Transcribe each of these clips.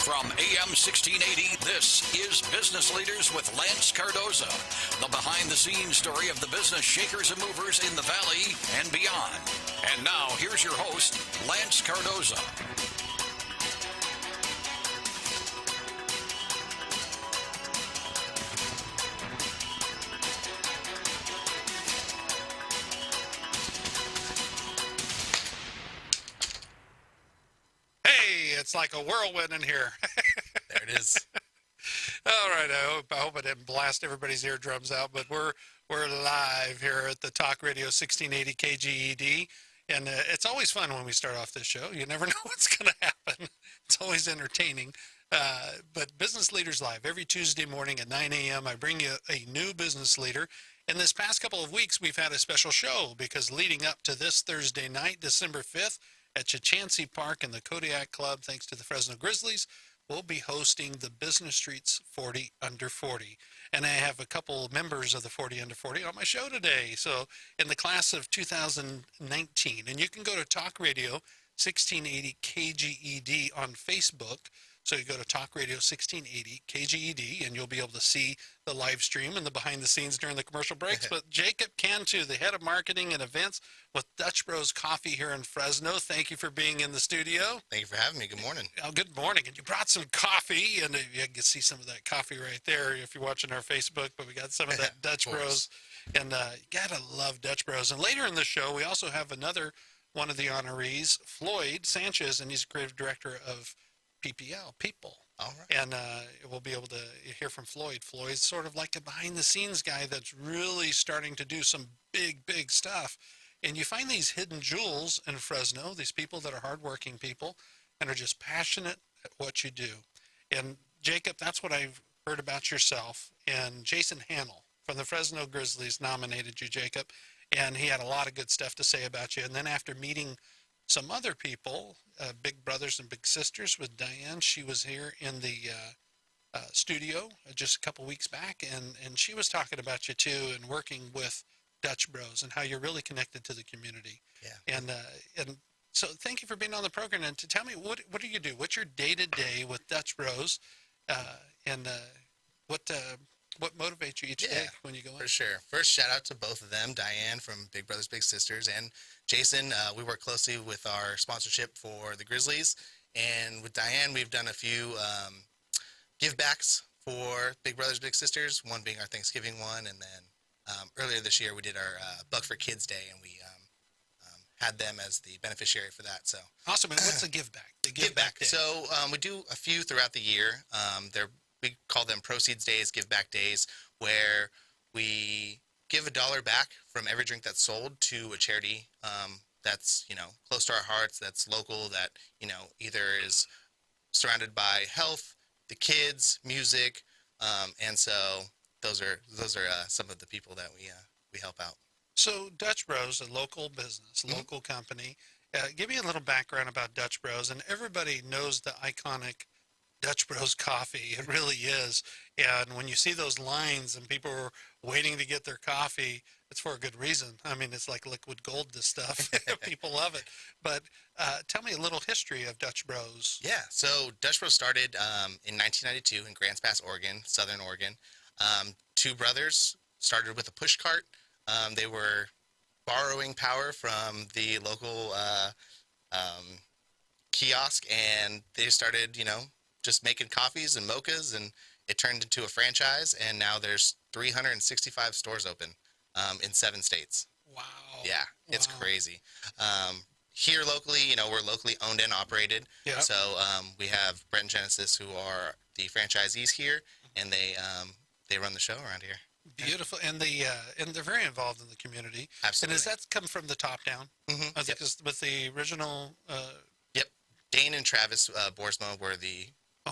From AM 1680, this is Business Leaders with Lance Cardoza, the behind-the-scenes story of the business shakers and movers in the Valley and beyond. And now, here's your host, Lance Cardoza. It's like a whirlwind in here. There it is. All right. I hope I didn't blast everybody's eardrums out, but we're live here at the Talk Radio 1680 KGED, and it's always fun when we start off this show. You never know what's going to happen. It's always entertaining. But Business Leaders Live every Tuesday morning at 9 a.m. I bring you a new business leader. In this past couple of weeks, we've had a special show because leading up to this Thursday night, December 5th, at Chachansey Park in the Kodiak Club, thanks to the Fresno Grizzlies, we'll be hosting the Business Streets 40 Under 40. And I have a couple members of the 40 Under 40 on my show today. So in the class of 2019, and you can go to Talk Radio 1680 KGED on Facebook. So you go to Talk Radio 1680 KGED, and you'll be able to see the live stream and the behind the scenes during the commercial breaks. But Jacob Cantu, the head of marketing and events with Dutch Bros Coffee here in Fresno, thank you for being in the studio. Thank you for having me. Good morning. Oh, good morning. And you brought some coffee, and you can see some of that coffee right there if you're watching our Facebook. But we got some of that Dutch Bros, and you gotta love Dutch Bros. And later in the show, we also have another one of the honorees, Floyd Sanchez, and he's creative director of PPL, People. All right. And we'll be able to hear from Floyd. Floyd's sort of like a behind-the-scenes guy that's really starting to do some big stuff. And you find these hidden jewels in Fresno, these people that are hardworking people and are just passionate at what you do. And Jacob, that's what I've heard about yourself. And Jason Hannell from the Fresno Grizzlies nominated you, Jacob, and he had a lot of good stuff to say about you. And then after meeting some other people, big brothers and big sisters with Diane, she was here in the studio just a couple weeks back, and she was talking about you too, and working with Dutch Bros and how you're really connected to the community. Yeah. And so thank you for being on the program, and to tell me what do you do? What's your day-to-day with Dutch Bros, and what motivates you each day when you go in? For sure. First, shout out to both of them, Diane from Big Brothers Big Sisters, and Jason. We work closely with our sponsorship for the Grizzlies, and with Diane, we've done a few give backs for Big Brothers Big Sisters, one being our Thanksgiving one, and then earlier this year we did our Buck for Kids Day, and we had them as the beneficiary for that. So awesome. And what's the give back? The give back day. So we do a few throughout the year. We call them proceeds days, give back days, where we give $1 back from every drink that's sold to a charity that's, close to our hearts, that's local, that, either is surrounded by health, the kids, music, and so those are some of the people that we help out. So Dutch Bros, a local business, local company. Give me a little background about Dutch Bros, and everybody knows the iconic Dutch Bros coffee. It really is. And when you see those lines and people are waiting to get their coffee, it's for a good reason. I mean, it's like liquid gold, this stuff. People love it. But tell me a little history of Dutch Bros. Yeah. So Dutch Bros started in 1992 in Grants Pass, Oregon, Southern Oregon. Two brothers started with a push cart. They were borrowing power from the local kiosk, and they started, just making coffees and mochas, and it turned into a franchise, and now there's 365 stores open in 7 states. Wow. Yeah, it's crazy. Here locally, we're locally owned and operated. Yeah. So we have Brent and Genesis, who are the franchisees here, and they run the show around here. Beautiful. And they're very involved in the community. Absolutely. And does that come from the top down? Mm-hmm. I think with the original... Yep. Dane and Travis Boersma were the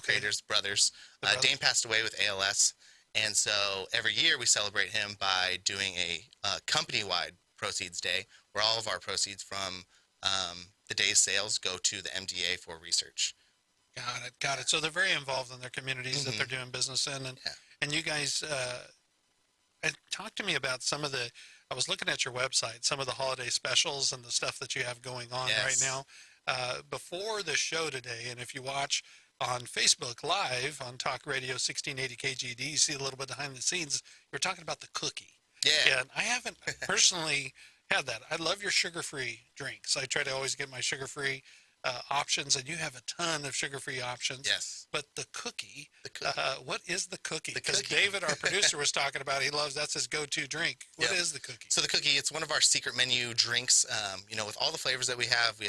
creators, brothers. Dane passed away with ALS, and so every year we celebrate him by doing a company-wide proceeds day, where all of our proceeds from the day's sales go to the MDA for research. Got it. So they're very involved in their communities that they're doing business in, and you guys, talk to me about some of the. I was looking at your website, some of the holiday specials and the stuff that you have going on right now. Before the show today, and if you watch on Facebook Live on Talk Radio 1680 KGD. You see a little bit behind the scenes. You're talking about the cookie. Yeah. And I haven't personally had that. I love your sugar-free drinks. I try to always get my sugar-free options, and you have a ton of sugar-free options. Yes. But the cookie, The what is the cookie? The Because cookie. David, our producer, was talking about that's his go-to drink. What Yep. is the cookie? So the cookie, it's one of our secret menu drinks. With all the flavors that we have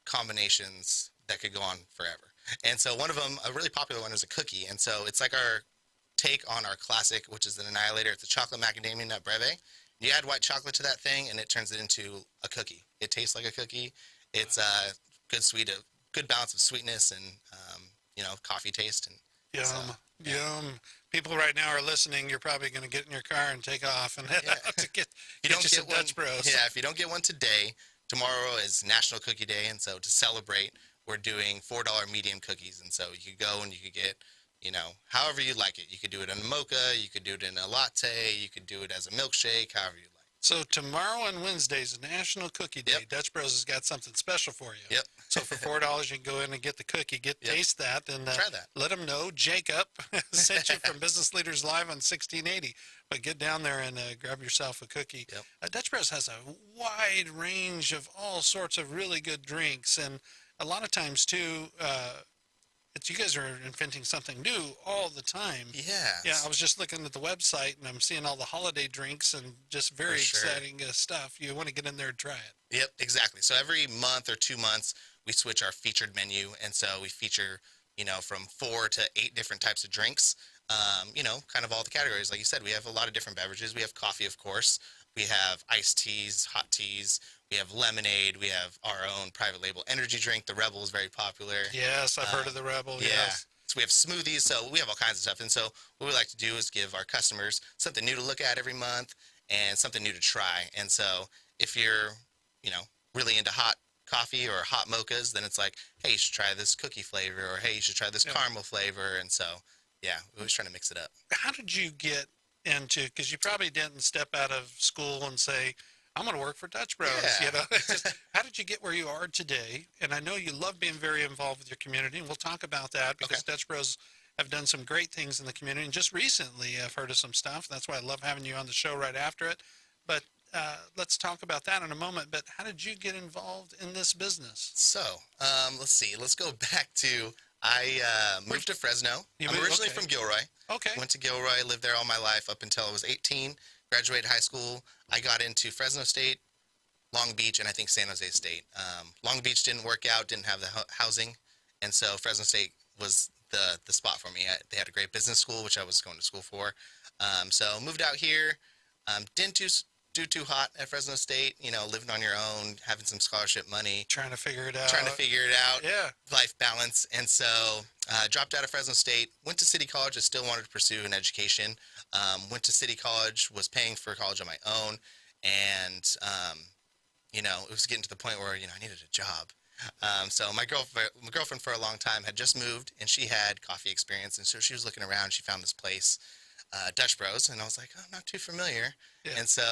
combinations that could go on forever. And so one of them, a really popular one, is a cookie. And so it's like our take on our classic, which is an Annihilator. It's a chocolate macadamia nut breve. You add white chocolate to that thing, and it turns it into a cookie. It tastes like a cookie. It's a good balance of sweetness and coffee taste. And Yum, yum. People right now are listening. You're probably going to get in your car and take off and head out to get you some Dutch Bros. Yeah, if you don't get one today, tomorrow is National Cookie Day, and so to celebrate, we're doing $4 medium cookies. And so you could go and you could get, however you like it. You could do it in a mocha, you could do it in a latte, you could do it as a milkshake, however you like. So tomorrow and Wednesday is National Cookie Day. Yep. Dutch Bros has got something special for you. Yep. So for $4, you can go in and get the cookie, taste that, and Try that. let them know Jacob sent you from Business Leaders Live on 1680. But get down there and grab yourself a cookie. Yep. Dutch Bros has a wide range of all sorts of really good drinks, and a lot of times too, you guys are inventing something new all the time. Yeah. Yeah, I was just looking at the website, and I'm seeing all the holiday drinks and just very exciting stuff. You want to get in there and try it. Yep, exactly. So every month or 2 months, we switch our featured menu, and so we feature, from 4 to 8 different types of drinks. Kind of all the categories. Like you said, we have a lot of different beverages. We have coffee, of course. We have iced teas, hot teas. We have lemonade. We have our own private label energy drink. The Rebel is very popular. Yes, I've heard of the Rebel. Yeah. Yes. So we have smoothies. So we have all kinds of stuff. And so what we like to do is give our customers something new to look at every month and something new to try. And so if you're, really into hot coffee or hot mochas, then it's like, hey, you should try this cookie flavor, or hey, you should try this caramel flavor. And so, yeah, we're always trying to mix it up. How did you get into, because you probably didn't step out of school and say, I'm going to work for Dutch Bros. Yeah. It's just, how did you get where you are today? And I know you love being very involved with your community, and we'll talk about that because Dutch Bros have done some great things in the community. And just recently, I've heard of some stuff. That's why I love having you on the show right after it. But let's talk about that in a moment. But how did you get involved in this business? So, let's see. Let's go back to, I moved to Fresno. I'm originally from Gilroy. Okay. Went to Gilroy, lived there all my life up until I was 18. Graduated high school. I got into Fresno State, Long Beach, and I think San Jose State. Long Beach didn't work out, didn't have the housing, and so Fresno State was the spot for me. They had a great business school, which I was going to school for. So moved out here. Didn't do too hot at Fresno State, living on your own, having some scholarship money. Trying to figure it out. Yeah. Life balance. And so dropped out of Fresno State, went to City College. I still wanted to pursue an education. Went to City College, was paying for college on my own. And, it was getting to the point where, I needed a job. So my girlfriend for a long time had just moved, and she had coffee experience. And so she was looking around. She found this place, Dutch Bros. And I was like, oh, I'm not too familiar. Yeah. And so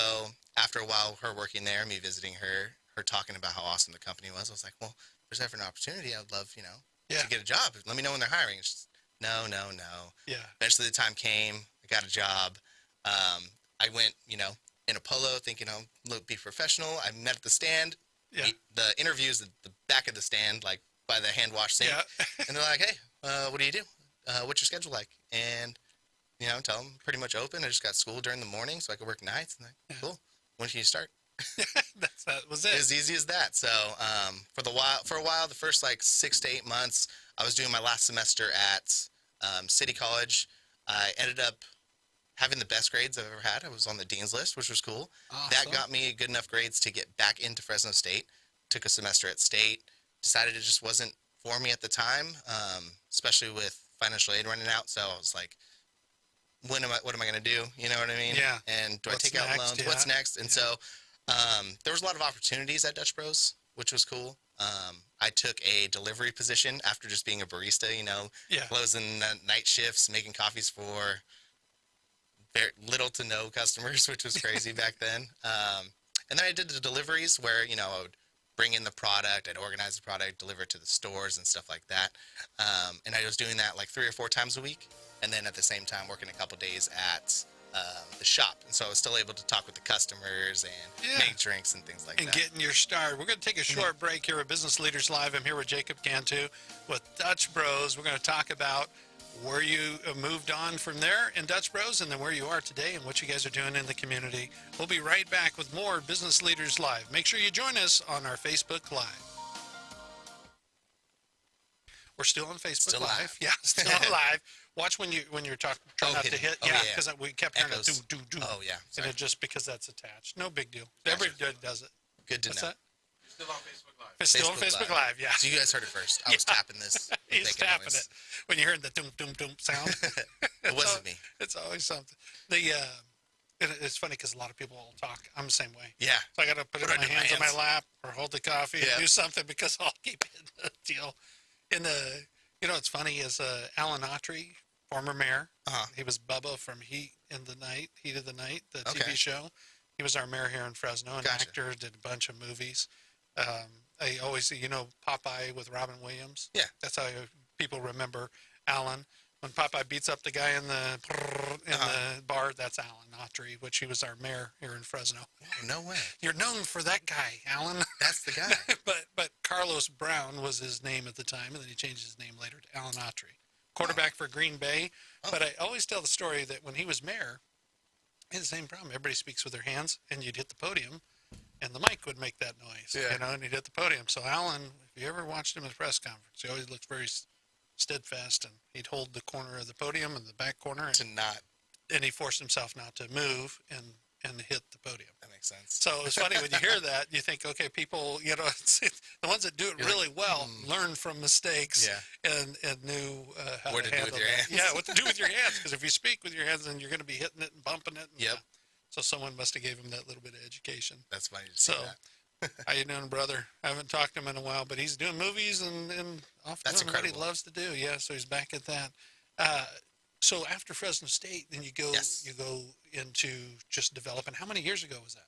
after a while, her working there, me visiting her talking about how awesome the company was, I was like, well, if there's ever an opportunity, I would love, to get a job. Let me know when they're hiring. It's just, no. Yeah. Eventually the time came. I got a job. I went, in a polo thinking I'll be professional. I met at the stand. Yeah. The interview's at the back of the stand, like by the hand wash sink. Yeah. And they're like, hey, what do you do? What's your schedule like? And, tell them pretty much open. I just got school during the morning so I could work nights. And like, cool. When can you start? That was it. As easy as that. So for a while, the first 6 to 8 months, I was doing my last semester at City College. I ended up having the best grades I've ever had. I was on the dean's list, which was cool. Awesome. That got me good enough grades to get back into Fresno State. Took a semester at State. Decided it just wasn't for me at the time, especially with financial aid running out. So I was like, what am I going to do? You know what I mean? Yeah. And do I take out loans? Yeah. What's next? And so there was a lot of opportunities at Dutch Bros, which was cool. I took a delivery position after just being a barista, closing night shifts, making coffees for very little to no customers, which was crazy back then. And then I did the deliveries where, I would bring in the product, I'd organize the product, deliver it to the stores and stuff like that. And I was doing that like 3 or 4 times a week, and then at the same time working a couple days at the shop. And so I was still able to talk with the customers and make drinks and things like that. And getting your start. We're going to take a short break here at Business Leaders Live. I'm here with Jacob Cantu with Dutch Bros. We're going to talk about where you moved on from there in Dutch Bros, and then where you are today and what you guys are doing in the community. We'll be right back with more Business Leaders Live. Make sure you join us on our Facebook Live. We're still on Facebook Still Live. live. Yeah, still live. Watch when you're talking, try not to hit. Oh, Yeah, yeah. because we kept hearing it. Echoes. Do. Oh, yeah. And Sorry. it just because that's attached. No big deal. Gotcha. Everybody does it. Good to What's know. that? Still on Facebook Live. It's still on Facebook Live, yeah. So you guys heard it first. I was tapping this. He's making tapping noise. it. When you hear the doom sound. It wasn't me. It's always something. It's funny because a lot of people will talk. I'm the same way. Yeah. So I got to put my hands on my lap or hold the coffee Yeah. and do something because I'll keep hitting the deal. What's funny is Alan Autry, former mayor. He was Bubba from Heat of the Night, the TV show. He was our mayor here in Fresno, an actor, did a bunch of movies. I always, Popeye with Robin Williams. Yeah. That's how people remember Alan. When Popeye beats up the guy in the bar, that's Alan Autry, which he was our mayor here in Fresno. Oh, no way. You're known for that guy, Alan. That's the guy. but Carlos Brown was his name at the time, and then he changed his name later to Alan Autry. Quarterback for Green Bay. But I always tell the story that when he was mayor, he had the same problem. Everybody speaks with their hands, and you'd hit the podium, and the mic would make that noise, and he'd hit the podium. So Alan, if you ever watched him at a press conference, he always looked very steadfast, and he'd hold the corner of the podium and the back corner, and he forced himself not to move and hit the podium. That makes sense. So it's funny when you hear that, you think, okay, people, it's the ones that do it really well learn from mistakes and knew how what to do handle with your that. hands. Yeah, what to do with your hands, because if you speak with your hands, then you're going to be hitting it and bumping it. And, Yep. so someone must have gave him that little bit of education. That's funny to see that. How you doing, brother? I haven't talked to him in a while, but he's doing movies and off That's doing what he incredible. loves to do. Yeah, so he's back at that. So after Fresno State, then you go into just developing. How many years ago was that?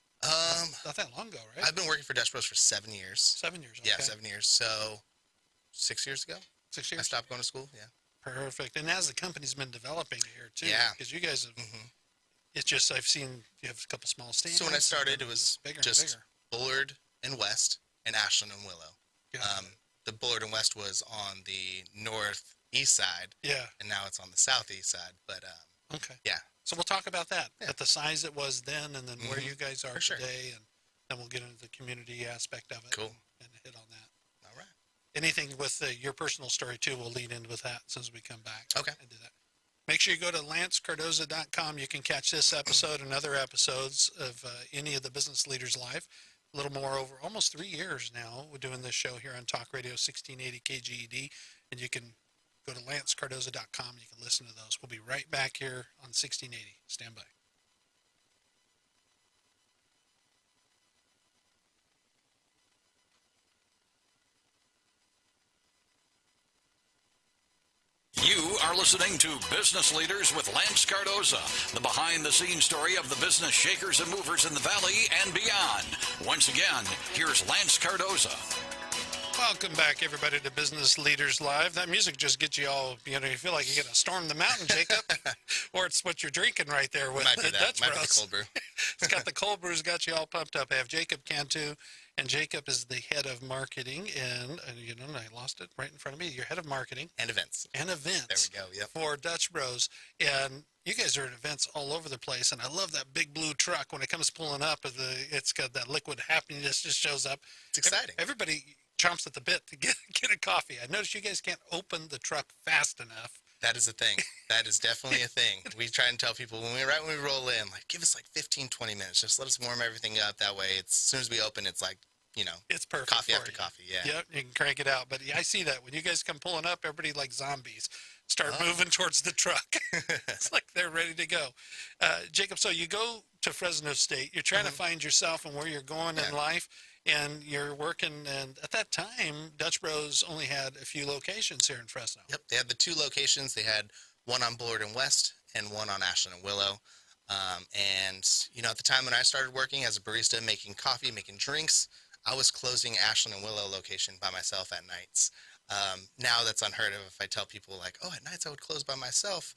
Not that long ago, right? I've been working for Dutch Bros for 7 years. 7 years. Okay. Yeah, 7 years. So 6 years ago, 6 I years. stopped going to school. Yeah. Perfect. And as the company's been developing here too, Yeah. because you guys have, it's just I've seen you have a couple small stands. So when I started, it was bigger just and bigger. Bullard and West and Ashland and Willow. Yeah. The Bullard and West was on the northeast side, Yeah. and now it's on the southeast side. But Okay. yeah, So we'll talk about that Yeah. at the size it was then, and then where you guys are For sure. today, and then we'll get into the community aspect of it. Cool. And hit on that. all right. Anything with your personal story too, we'll lead in with that as soon as we come back. Okay. And do that. Make sure you go to lancecardoza.com. You can catch this episode and other episodes of any of the Business Leaders Live. A little more over almost 3 years now. We're doing this show here on Talk Radio 1680 KGED, and you can go to lancecardoza.com. You can listen to those. We'll be right back here on 1680. Stand by. You are listening to Business Leaders with Lance Cardoza, the behind-the-scenes story of the business shakers and movers in the Valley and beyond. Once again, here's Lance Cardoza. Welcome back, everybody, to Business Leaders Live. That music just gets you all, you feel like you're going to storm the mountain, Jacob. Or it's what you're drinking right there with Might be the that. Dutch Might be Bros. the cold brew. It's got the cold brews, got you all pumped up. I have Jacob Cantu, and Jacob is the head of marketing, and I lost it right in front of me. You're head of marketing And events. and events. There we go. Yep. For Dutch Bros. And you guys are at events all over the place, and I love that big blue truck when it comes pulling up. It's got that liquid happiness just shows up. It's exciting. Everybody chomps at the bit to get a coffee. I notice you guys can't open the truck fast enough. That is a thing. That is definitely a thing. We try and tell people when we roll in, like, give us like 15, 20 minutes. Just let us warm everything up. That way, as soon as we open, it's like, It's perfect. coffee for after you. coffee. Yeah. Yep, you can crank it out. But I see that when you guys come pulling up, everybody like zombies start moving towards the truck. It's like they're ready to go. Jacob, so you go to Fresno State. You're trying to find yourself and where you're going in life, and you're working. And at that time, Dutch Bros only had a few locations here in Fresno. Yep. They had the 2 locations. They had one on Bullard and West and one on Ashland and Willow. And at the time when I started working as a barista, making coffee, making drinks, I was closing Ashland and Willow location by myself at nights. Now that's unheard of. If I tell people like, oh, at nights I would close by myself,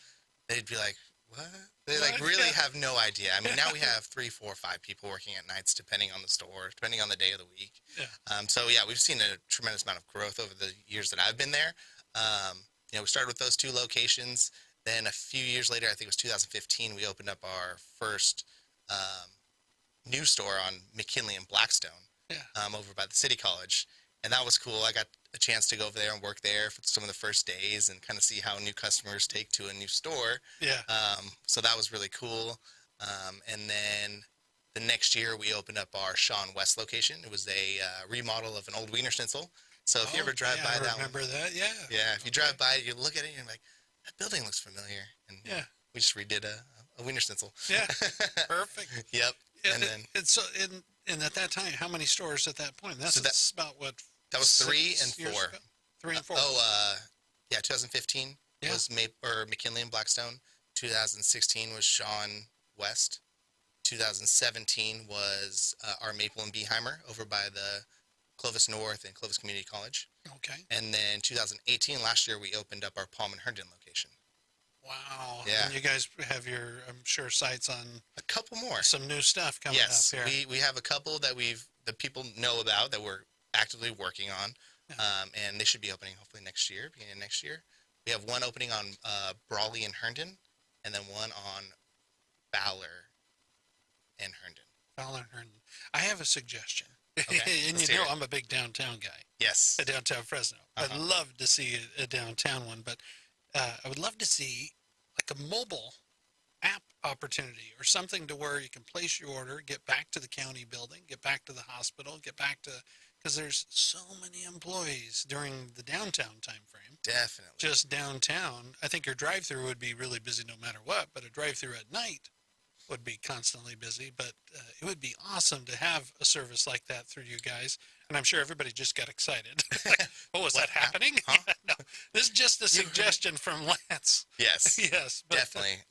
they'd be like, what? They like really have no idea. I mean, now we have 3, 4, 5 people working at nights, depending on the store, depending on the day of the week. Yeah. So yeah, we've seen a tremendous amount of growth over the years that I've been there. We started with those 2 locations. Then a few years later, I think it was 2015, we opened up our first new store on McKinley and Blackstone, over by the City College. And that was cool. I got a chance to go over there and work there for some of the first days and kind of see how new customers take to a new store. Yeah. So that was really cool. And then the next year, we opened up our Sean West location. It was a remodel of an old Wiener Schnitzel. So if you ever drive by that one. I remember that, yeah. Yeah, if you drive by it, you look at it and you're like, that building looks familiar. And we just redid a Wiener Schnitzel. Yeah, perfect. Yep. And at that time, how many stores at that point? That's about what? That was 3 and 4. 3 and 4. 2015 was McKinley and Blackstone. 2016 was Sean West. 2017 was our Maple and Beeheimer over by the Clovis North and Clovis Community College. Okay. And then 2018, last year, we opened up our Palm and Herndon location. Wow. Yeah. And you guys have your, I'm sure, sights on a couple more. Some new stuff coming up here. Yes, we have a couple that people know about that we're actively working on, and they should be opening hopefully beginning of next year. We have one opening on Brawley and Herndon, and then one on Fowler and Herndon. Fowler and Herndon. I have a suggestion. Okay, and you know I'm a big downtown guy. Yes. A downtown Fresno. I'd love to see a downtown one, but I would love to see like a mobile app opportunity or something to where you can place your order, get back to the county building, get back to the hospital, get back to, because there's so many employees during the downtown time frame. Definitely. Just downtown. I think your drive-through would be really busy no matter what, but a drive-through at night would be constantly busy, but it would be awesome to have a service like that through you guys. And I'm sure everybody just got excited. Like, oh, is that happening? Huh? Yeah, no, this is just a suggestion from Lance. Yes. Yes. But, definitely.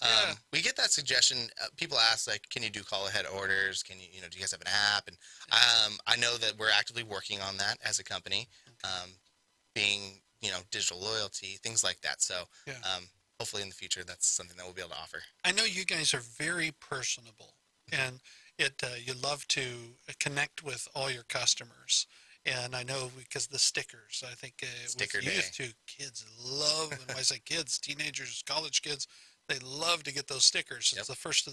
We get that suggestion. People ask, like, can you do call ahead orders? Can you, do you guys have an app? And I know that we're actively working on that as a company, being, digital loyalty, things like that. So, hopefully in the future, that's something that we'll be able to offer. I know you guys are very personable, and you love to connect with all your customers. And I know because the stickers, I think Sticker with day. youth too, kids love, and when I say kids, teenagers, college kids, they love to get those stickers. It's the first day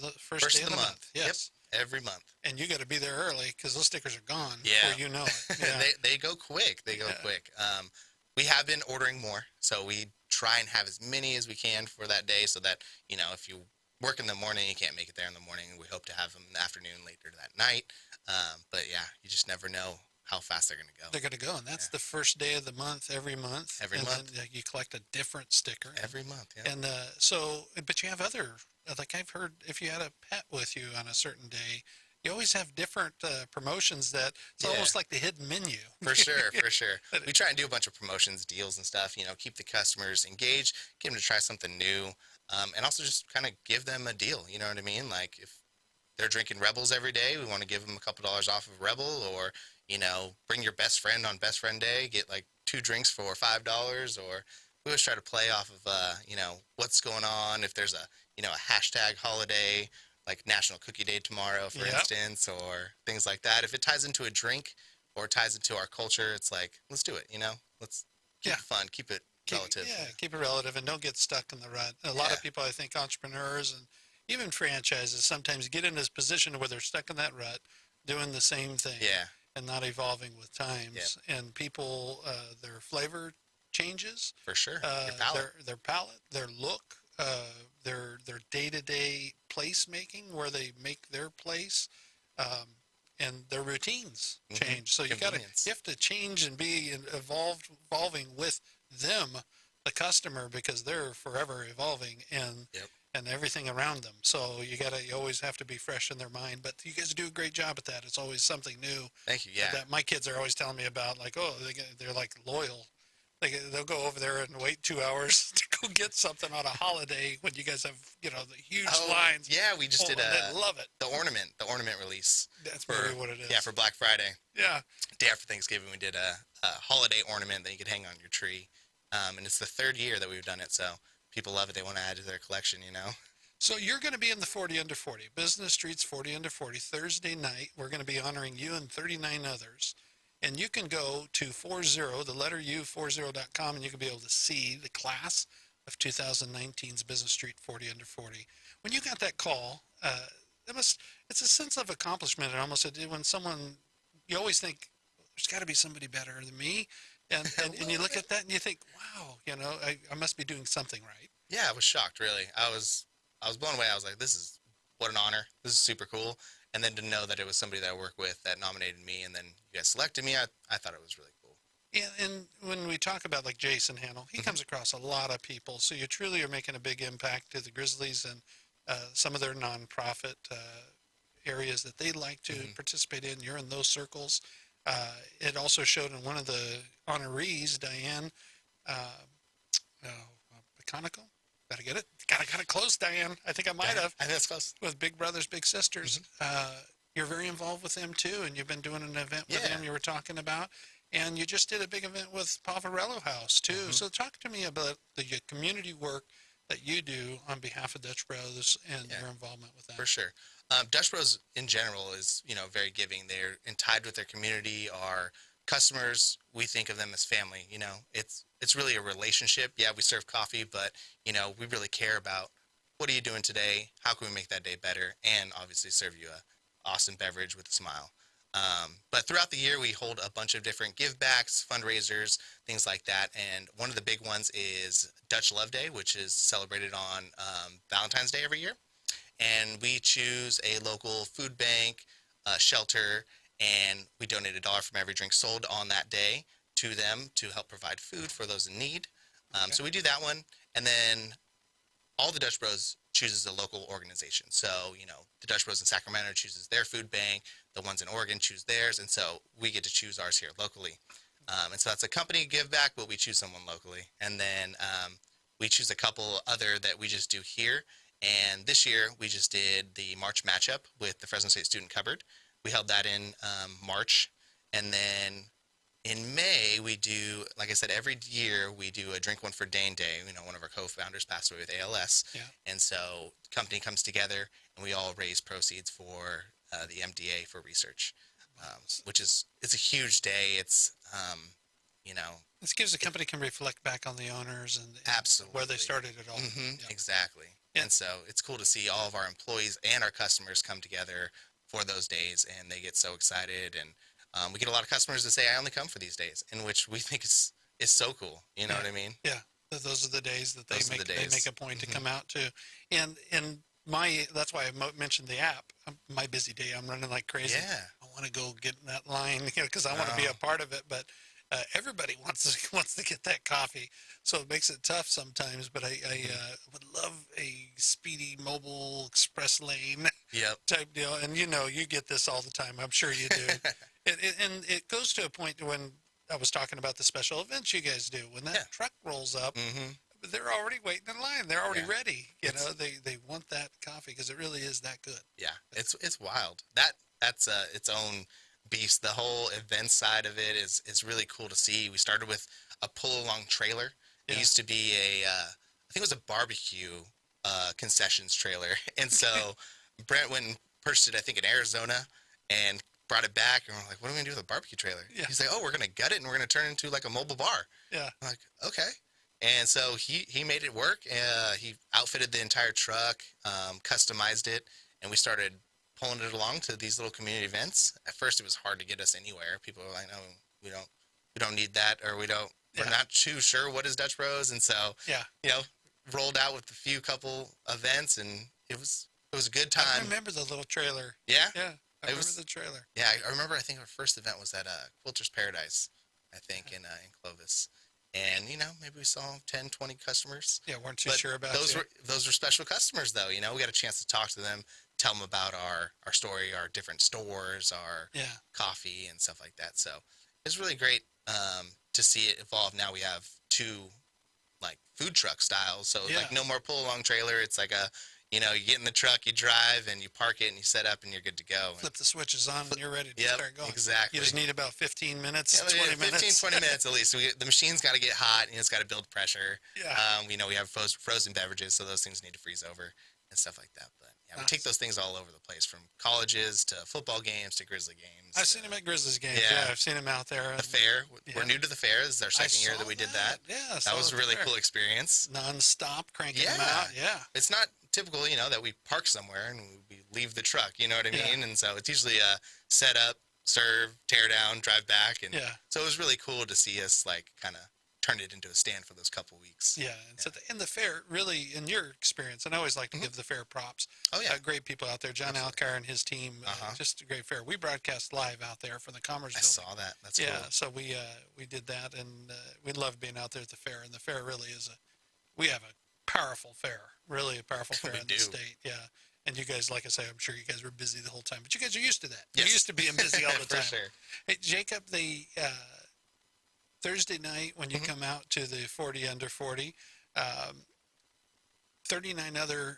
of the month. Yes. Yep. Every month. And you got to be there early because those stickers are gone Yeah. before you know it. Yeah. they go quick. They go quick. We have been ordering more, so we try and have as many as we can for that day so that, if you work in the morning, you can't make it there in the morning. We hope to have them in the afternoon later that night. But yeah, you just never know how fast they're going to go. They're going to go, and that's the first day of the month, every month. Every month. Then, you collect a different sticker. Every month, yeah. And but you have other, like I've heard, if you had a pet with you on a certain day, you always have different promotions that it's almost like the hidden menu. For sure, for sure. We try and do a bunch of promotions, deals and stuff, keep the customers engaged, get them to try something new, and also just kind of give them a deal, you know what I mean? Like if they're drinking Rebels every day, we want to give them a couple dollars off of Rebel, or, bring your best friend on best friend day, get like 2 drinks for $5, or we always try to play off of, what's going on, if there's a hashtag holiday, like National Cookie Day tomorrow, for instance, or things like that. If it ties into a drink or ties into our culture, it's like, let's do it, Let's keep it fun, keep it relative. Keep it relative and don't get stuck in the rut. A lot of people, I think, entrepreneurs and even franchises sometimes get in this position where they're stuck in that rut, doing the same thing and not evolving with times. And people, their flavor changes. For sure. Your palate. Their palate, their look, their day-to-day place making, where they make their place, and their routines change. So you have to change and be evolving with them, the customer, because they're forever evolving and everything around them. So you always have to be fresh in their mind. But you guys do a great job at that. It's always something new. Thank you. Yeah. That my kids are always telling me about, like, they're like loyal. They'll go over there and wait 2 hours to get something on a holiday when you guys have, the huge Oh, lines. yeah, we just did They love it. the ornament release. That's for, maybe what it is. Yeah, for Black Friday. Yeah. Day after Thanksgiving, we did a holiday ornament that you could hang on your tree. And it's the third year that we've done it, so people love it. They want to add to their collection, So you're going to be in the 40 Under 40, Business Street's 40 Under 40, Thursday night. We're going to be honoring you and 39 others. And you can go to 40, the letter U, 40.com, and you can be able to see the class of 2019's Business Street 40 Under 40. When you got that call, it's a sense of accomplishment. And almost when someone, you always think, there's got to be somebody better than me. And you look at that and you think, wow, I must be doing something right. Yeah, I was shocked, really. I was blown away. I was like, what an honor. This is super cool. And then to know that it was somebody that I work with that nominated me, and then you guys selected me, I thought it was really cool. Yeah, and when we talk about like Jason Hannell, he comes across a lot of people. So you truly are making a big impact to the Grizzlies and some of their nonprofit areas that they like to participate in. You're in those circles. It also showed in one of the honorees, Diane Mechanical. Got to get it. Got it close, Diane. I think I might have. I think that's close. With Big Brothers Big Sisters. You're very involved with them too, and you've been doing an event with them you were talking about. And you just did a big event with Pavarello House too. So talk to me about the community work that you do on behalf of Dutch Bros and your involvement with that. For sure. Dutch Bros in general is, very giving. They're tied with their community. Our customers, we think of them as family. It's really a relationship. Yeah, we serve coffee, but, we really care about what are you doing today? How can we make that day better? And obviously serve you a awesome beverage with a smile. But throughout the year, we hold a bunch of different give backs, fundraisers, things like that. And one of the big ones is Dutch Love Day, which is celebrated on Valentine's Day every year. And we choose a local food bank, shelter, and we donate $1 from every drink sold on that day to them to help provide food for those in need. So we do that one. And then all the Dutch Bros chooses a local organization. So, the Dutch Bros in Sacramento chooses their food bank. The ones in Oregon choose theirs. And so we get to choose ours here locally. And so that's a company give back, but we choose someone locally. And then we choose a couple other that we just do here. And this year we just did the March matchup with the Fresno State Student Cupboard. We held that in March. And then in May, we do, like I said, every year we do a Drink One for Dane Day. One of our co-founders passed away with ALS. Yeah. And so the company comes together and we all raise proceeds for the MDA for research, which it's a huge day. It's, This gives the company can reflect back on the owners and absolutely where they started it all. Exactly. Yeah. And so it's cool to see all of our employees and our customers come together for those days, and they get so excited. And we get a lot of customers that say, I only come for these days, in which we think is so cool. You know what I mean? Yeah. Those are the days that they make a point to come out to. And that's why I mentioned the app. My busy day, I'm running like crazy. Yeah. I want to go get in that line, because I want to be a part of it. But everybody wants to get that coffee, so it makes it tough sometimes. But I would love a speedy mobile express lane type deal. And you get this all the time. I'm sure you do. And it goes to a point when I was talking about the special events you guys do. When that truck rolls up, they're already waiting in line. They're already ready. They want that coffee because it really is that good. Yeah, it's wild. That's its own beast. The whole event side of it is really cool to see. We started with a pull-along trailer. It used to be I think it was a barbecue concessions trailer. And so Brent went and purchased it, I think, in Arizona, and brought it back. And we're like, what are we going to do with a barbecue trailer? Yeah. He's like, oh, we're going to gut it, and we're going to turn it into like a mobile bar. Yeah. I'm like, okay. And so he made it work. He outfitted the entire truck, customized it, and we started pulling it along to these little community events. At first, it was hard to get us anywhere. People were like, "No, we don't need that," or we're not too sure what is Dutch Bros. And so, rolled out with a couple events, and it was a good time. I remember the little trailer. Yeah, yeah, I remember the trailer. Yeah, I remember. I think our first event was at Quilter's Paradise, I think, in Clovis. And, maybe we saw 10, 20 customers. Yeah, weren't too sure about those. Those were special customers, though. We got a chance to talk to them, tell them about our story, our different stores, our coffee and stuff like that. So it's really great to see it evolve. Now we have 2 like food truck style. So Yeah. like no more pull along trailer. It's like a, you know, you get in the truck, you drive, and you park it, and you set up, and you're good to go. Flip the switches on, and you're ready to Yep, start going. exactly. You just need about 15 minutes, Yeah, 20 15, minutes. 20 minutes at least. The machine's got to get hot, and it's got to build pressure. Yeah. You know, we have frozen beverages, so those things need to freeze over and stuff like that. But yeah, we take those things all over the place, from colleges to football games to Grizzly games. I've seen him at Grizzlies games. Yeah, I've seen him out there. The fair. We're new to the fair. This is our second year that we did that. Yeah, that was a really cool experience. Non-stop cranking them out. Yeah. It's not typical, you know, that we park somewhere and we leave the truck. You know what I mean? And so it's usually a set up, serve, tear down, drive back, and so it was really cool to see us like kind of turn it into a stand for those couple weeks. Yeah, and so the fair, really, in your experience, and I always like to give the fair props. Oh yeah, great people out there. John Alcar and his team, just a great fair. We broadcast live out there for the Commerce Building. I saw that. That's cool. So we did that, and we love being out there at the fair. And the fair really is we have a powerful fair, really a powerful fair in the state. Yeah. And you guys, like I say, I'm sure you guys were busy the whole time, but you guys are used to that. Yes. You're used to being busy all the time. For sure. Hey, Jacob, the Thursday night when you come out to the 40 under 40, 39 other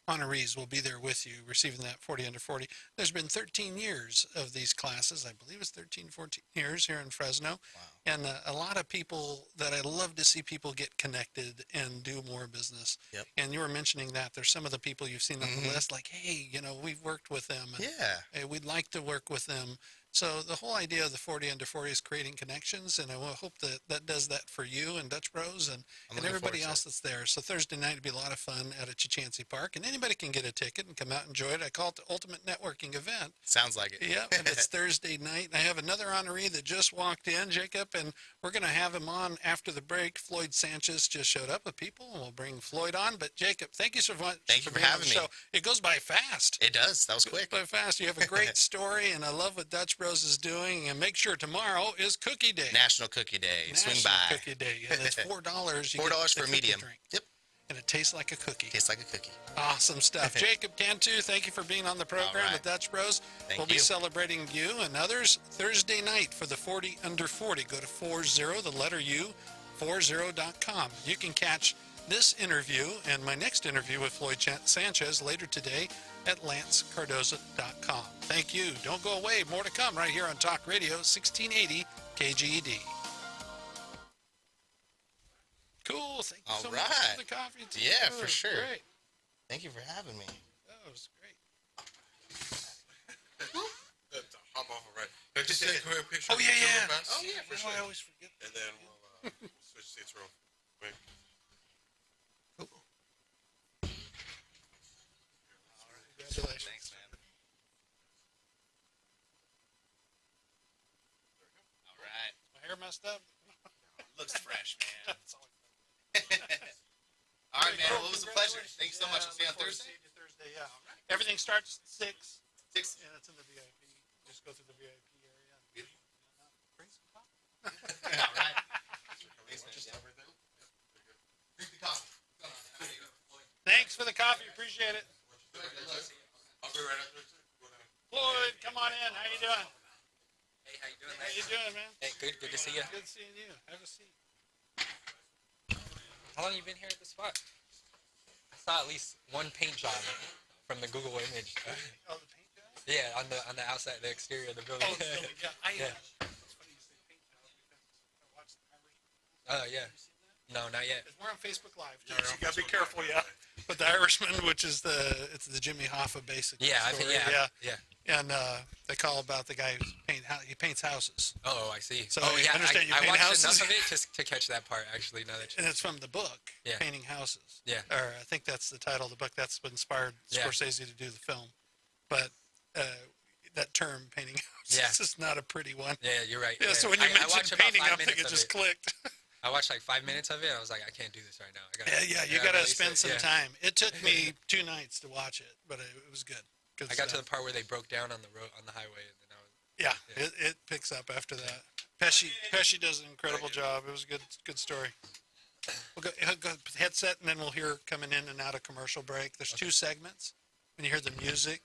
honorees will be there with you receiving that 40 under 40. There's been 13 years of these classes. I believe it's 13, 14 years here in Fresno. Wow. And a lot of people that I love to see people get connected and do more business. Yep. And you were mentioning that there's some of the people you've seen on the list, like, hey, you know, we've worked with them. And, hey, we'd like to work with them. So the whole idea of the 40 under 40 is creating connections, and I will hope that that does that for you and Dutch Bros and everybody else that's there. So Thursday night would be a lot of fun at Chichancy Park, and anybody can get a ticket and come out and enjoy it. I call it the ultimate networking event. Sounds like it. Yeah, and it's Thursday night. I have another honoree that just walked in, Jacob, and we're going to have him on after the break. Floyd Sanchez just showed up with people, and we'll bring Floyd on. But Jacob, thank you so much Thank you for being on having the me. show. It goes by fast. It does. That was quick. It goes by fast. You have a great story, and I love what Dutch Bros is doing. And make sure tomorrow is Cookie Day. National Cookie Day. Swing National by. Cookie Day. And it's $4. $4 for a medium. Drink. Yep. And it tastes like a cookie. Tastes like a cookie. Awesome stuff. Jacob Cantu, thank you for being on the program with Dutch Bros. We'll be celebrating you and others Thursday night for the 40 under 40. Go to 40, the letter U, 40.com. You can catch this interview and my next interview with Floyd Sanchez later today at lancecardoza.com. Thank you. Don't go away. More to come right here on Talk Radio 1680 KGED. Cool. Thank you so much for the coffee. Too. Yeah, for sure. Great. Thank you for having me. That was great. Hop off already. Just take a quick picture. Oh, yeah. Oh, yeah, for sure. I always forget. And then we'll switch seats real quick. Cool. Congratulations. Thanks, man. All right. My hair messed up. Looks fresh, man. That's always All right, man. Well, it was a pleasure. Thank you so much. We'll see you on Thursday. See you Thursday, yeah. Everything starts at 6. 6. And it's in the VIP. Just go through the VIP area. Beautiful. Bring some coffee. All right. Thanks for the coffee. Appreciate it. I'll be right after. Floyd, come on in. How you doing? Hey, how you doing, How you doing, man? Hey, good to see you. Good seeing you. Have a seat. How long you been here at the spot? I saw at least one paint job from the Google image. Oh, the paint job? Yeah, on the outside, the exterior of the building. Oh, the building, yeah. It's funny you say paint job because I watched the Irishman. Oh, yeah. No, not yet. We're on Facebook Live. You gotta be careful, yeah. But the Irishman, which is it's the Jimmy Hoffa basic. Yeah, I think, yeah. And they call about the guy he paints houses. Oh, I see. So oh, yeah, I understand you I paint watched houses. enough of it to catch that part, actually, now that And it's from the book, Yeah. Painting Houses. Yeah. Or I think that's the title of the book. That's what inspired Scorsese to do the film. But that term, painting houses, is not a pretty one. Yeah, you're right. Yeah, so when I you mentioned watched about painting, 5 I'm thinking minutes it just of clicked. I watched like 5 minutes of it. I was like, I can't do this right now. You got to release spend it. some time. It took me 2 nights to watch it, but it was good. I got to the part where they broke down on the road on the highway, and then I was. Yeah, it picks up after that. Pesci does an incredible job. It was a good story. We'll go headset, and then we'll hear coming in and out of commercial break. There's 2 segments. When you hear the music,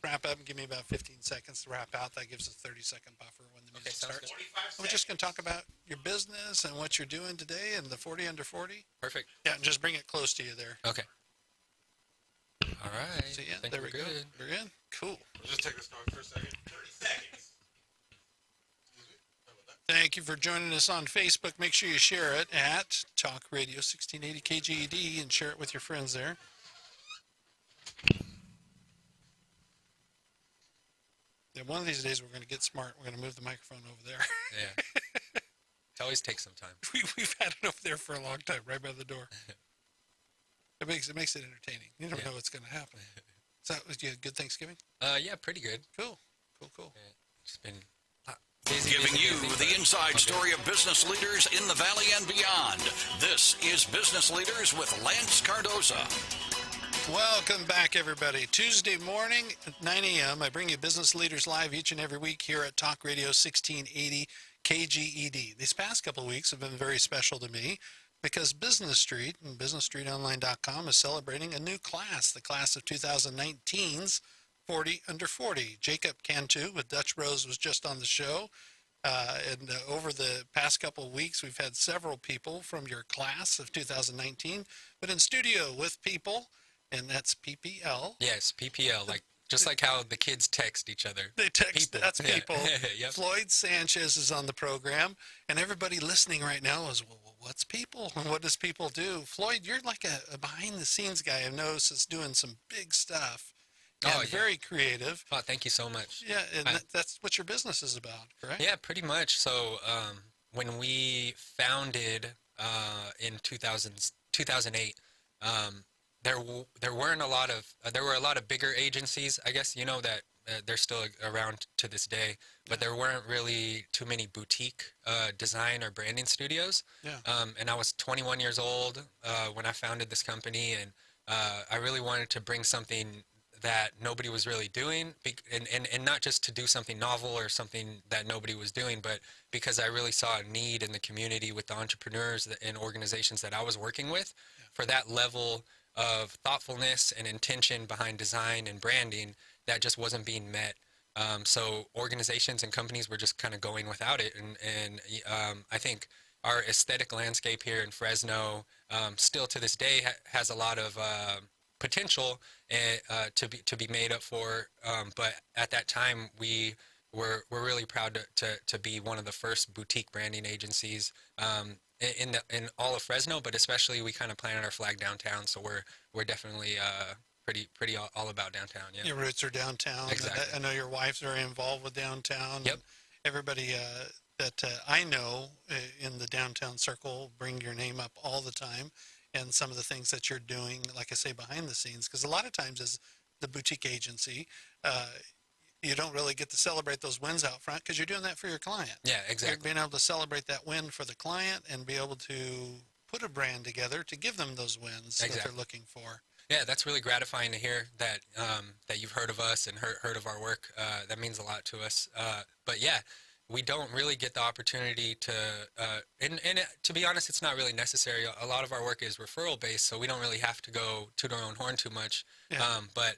wrap up and give me about 15 seconds to wrap out. That gives a 30-second buffer when the music sounds starts. good. We're just going to talk about your business and what you're doing today and the 40 under 40. Perfect. Yeah, and just bring it close to you there. Okay. All right. So yeah, Think there we're we go. good. We're in. Cool. We'll just take this card for a second. 30 seconds. Excuse me. Sorry about that. Thank you for joining us on Facebook. Make sure you share it at Talk Radio 1680 KGED and share it with your friends there. Yeah, one of these days we're going to get smart. We're going to move the microphone over there. Yeah. It always takes some time. We've had it over there for a long time, right by the door. It makes it entertaining. You never know what's going to happen. So, you had a good Thanksgiving? Yeah, pretty good. Cool. Just been busy. Giving busy, you busy, the but inside all good. story of business leaders in the Valley and beyond. This is Business Leaders with Lance Cardoza. Welcome back, everybody. Tuesday morning at 9 a.m., I bring you Business Leaders Live each and every week here at Talk Radio 1680 KGED. These past couple of weeks have been very special to me because Business Street and BusinessStreetOnline.com is celebrating a new class, the class of 2019's 40 under 40. Jacob Cantu with Dutch Bros was just on the show. And over the past couple of weeks, we've had several people from your class of 2019, but in studio with people, and that's PPL. Yes, PPL, just like how the kids text each other. They text, People. that's Yeah. people. Yep. Floyd Sanchez is on the program, and everybody listening right now is, well, what's people? What does people do? Floyd, you're like a behind-the-scenes guy. I've noticed is doing some big stuff and Oh, yeah. very creative. Oh, thank you so much. Yeah, and I- that's what your business is about, correct? Yeah, pretty much. So when we founded in 2008, there were a lot of bigger agencies, I guess, that they're still around to this day, but there weren't really too many boutique design or branding studios. Yeah. And I was 21 years old when I founded this company, and I really wanted to bring something that nobody was really doing, and not just to do something novel or something that nobody was doing, but because I really saw a need in the community with the entrepreneurs and organizations that I was working with for that level of thoughtfulness and intention behind design and branding that just wasn't being met. So organizations and companies were just kind of going without it, and I think our aesthetic landscape here in Fresno still to this day has a lot of potential to be made up for, but at that time we're really proud to be one of the first boutique branding agencies in all of Fresno, but especially we kind of planted our flag downtown, so we're definitely pretty all about downtown. Yeah. Your roots are downtown. Exactly. I know your wife's very involved with downtown. Yep. And everybody that I know in the downtown circle bring your name up all the time, and some of the things that you're doing, like I say, behind the scenes, because a lot of times as the boutique agency, you don't really get to celebrate those wins out front because you're doing that for your client. Yeah, exactly. You're being able to celebrate that win for the client and be able to put a brand together to give them those wins that they're looking for. Yeah, that's really gratifying to hear that that you've heard of us and heard of our work. That means a lot to us. But yeah, we don't really get the opportunity to, and to be honest, it's not really necessary. A lot of our work is referral based, so we don't really have to go toot our own horn too much. Yeah. But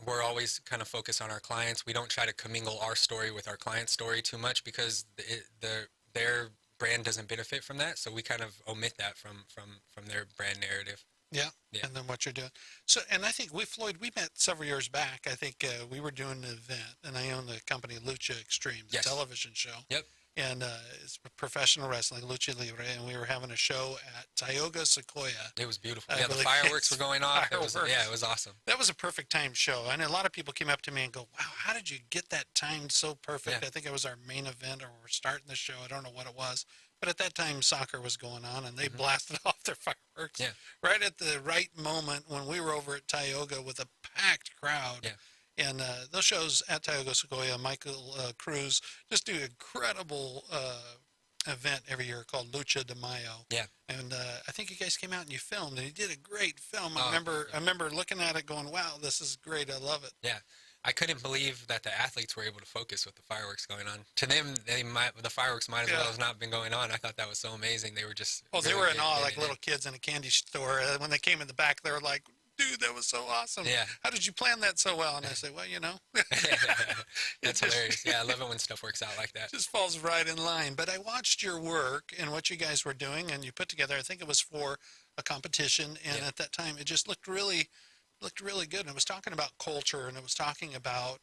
we're always kind of focused on our clients. We don't try to commingle our story with our client's story too much because their brand doesn't benefit from that. So we kind of omit that from their brand narrative. Yeah. Yeah. And then what you're doing. So, and I think Floyd, we met several years back. I think we were doing an event, and I own the company Lucha Extreme, the Yes. television show. Yep. And it's professional wrestling, Lucha Libre, and we were having a show at Tioga Sequoia. It was beautiful. I Yeah, the believe fireworks it's were going off. It was fireworks. awesome. That was a perfect timed show. And a lot of people came up to me and go, wow, how did you get that timed so perfect? Yeah. I think it was our main event or we're starting the show. I don't know what it was. But at that time, soccer was going on, and they blasted off their fireworks Yeah. right at the right moment when we were over at Tioga with a packed crowd. Yeah. And those shows at Tioga Sequoia, Michael Cruz just do incredible event every year called Lucha de Mayo. Yeah. And I think you guys came out and you filmed, and you did a great film. Oh, I remember looking at it going, wow, this is great. I love it. Yeah. I couldn't believe that the athletes were able to focus with the fireworks going on. To them, the fireworks might as well have not been going on. I thought that was so amazing. They were just Oh, they really were in getting awe, it like in. little kids in a candy store. When they came in the back, they were like, dude, that was so awesome. Yeah. How did you plan that so well? And I say, well, you know, That's hilarious. Yeah, I love it when stuff works out like that. just falls right in line. But I watched your work and what you guys were doing, and you put together, I think it was for a competition, and Yeah. at that time it just looked really good. And it was talking about culture, and it was talking about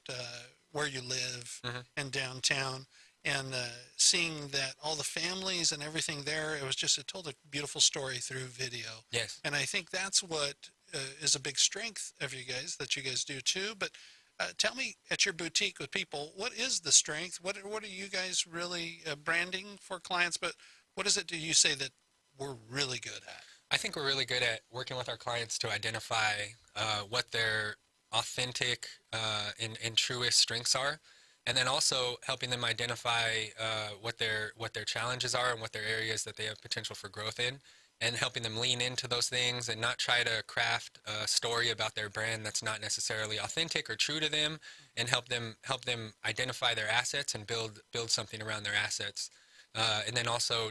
where you live in downtown, and seeing that all the families and everything there. It told a beautiful story through video. Yes. And I think that's what is a big strength of you guys, that you guys do too. But tell me, at your boutique with people, what is the strength? What are you guys really branding for clients? But what is it do you say that we're really good at? I think we're really good at working with our clients to identify what their authentic and truest strengths are, and then also helping them identify what their challenges are and what their areas that they have potential for growth in, and helping them lean into those things and not try to craft a story about their brand that's not necessarily authentic or true to them, and help them identify their assets and build something around their assets. And then also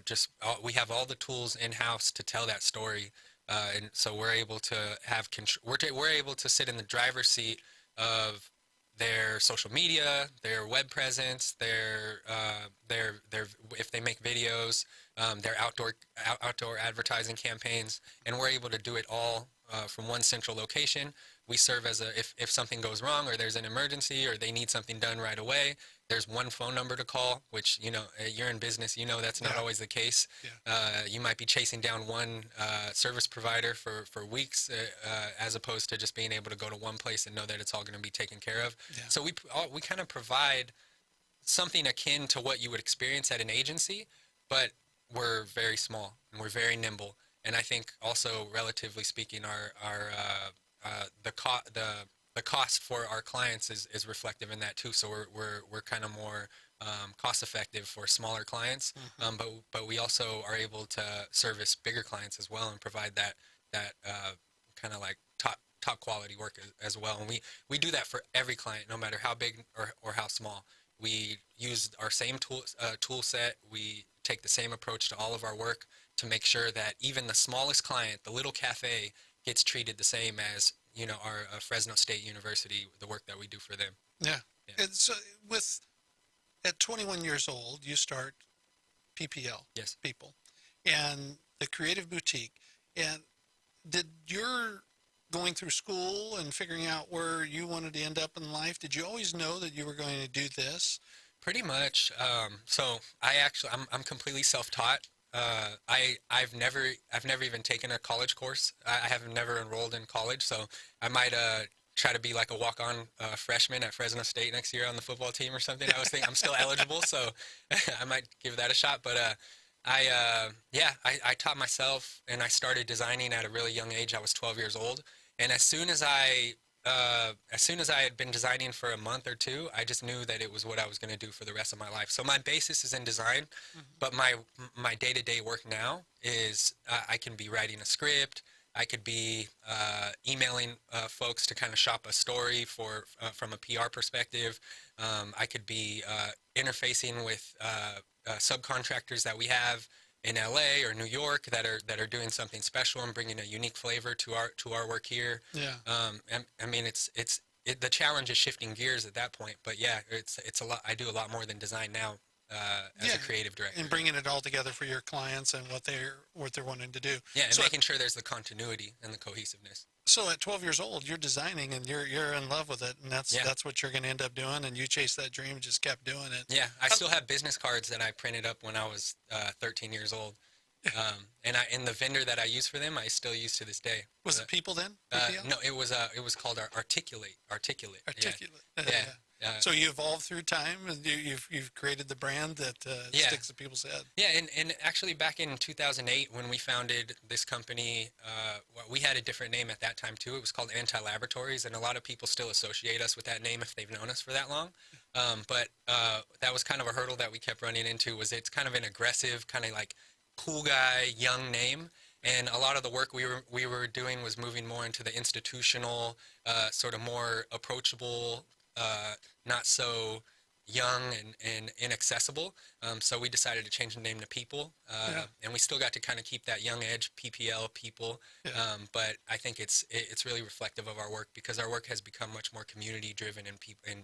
we have all the tools in-house to tell that story. And so we're able to have we're able to sit in the driver's seat of their social media, their web presence, their if they make videos, their outdoor advertising campaigns, and we're able to do it all from one central location. We serve as if something goes wrong or there's an emergency or they need something done right away, there's one phone number to call, which, you're in business, that's not always the case. Yeah. You might be chasing down one service provider for weeks as opposed to just being able to go to one place and know that it's all going to be taken care of. Yeah. So we kind of provide something akin to what you would experience at an agency, but we're very small and we're very nimble. And I think also, relatively speaking, the cost for our clients is reflective in that too. So we're kind of more cost effective for smaller clients, but we also are able to service bigger clients as well and provide that kind of like top quality work as well. And we do that for every client, no matter how big or how small. We use our same tool set. We take the same approach to all of our work to make sure that even the smallest client, the little cafe, gets treated the same as our Fresno State University, the work that we do for them. Yeah. Yeah. And so at 21 years old, you start PPL. Yes. People, and the Creative Boutique. And did your going through school and figuring out where you wanted to end up in life, did you always know that you were going to do this? Pretty much. So I'm completely self-taught. I've never even taken a college course. I have never enrolled in college, so I might try to be like a walk-on freshman at Fresno State next year on the football team or something. I was thinking I'm still eligible, so I might give that a shot. But I taught myself, and I started designing at a really young age. I was 12 years old, and as soon as I had been designing for a month or two, I just knew that it was what I was going to do for the rest of my life. So my basis is in design, but my day-to-day work now is I can be writing a script. I could be emailing folks to kind of shop a story from a PR perspective. I could be interfacing with subcontractors that we have in LA or New York that are doing something special and bringing a unique flavor to our work here. Yeah. I mean, the challenge is shifting gears at that point, but yeah, it's a lot. I do a lot more than design now as a creative director. And bringing it all together for your clients and what they're wanting to do. Yeah, and so making sure there's the continuity and the cohesiveness. So at 12 years old, you're designing and you're in love with it, and that's what you're going to end up doing. And you chased that dream, just kept doing it. Yeah, I still have business cards that I printed up when I was 13 years old, and the vendor that I use for them, I still use to this day. Was it People then? PPL? No, it was called Articulate. Articulate. Articulate. Yeah. So you evolved through time, and you've created the brand that sticks to people's head. Yeah, and actually back in 2008 when we founded this company, we had a different name at that time too. It was called Anti-Laboratories, and a lot of people still associate us with that name if they've known us for that long. But that was kind of a hurdle that we kept running into. It's kind of an aggressive, kind of like cool guy, young name. And a lot of the work we were doing was moving more into the institutional, sort of more approachable, not so young and inaccessible. So we decided to change the name to People, and we still got to kind of keep that young edge PPL People. Yeah. But I think it's really reflective of our work because our work has become much more community driven and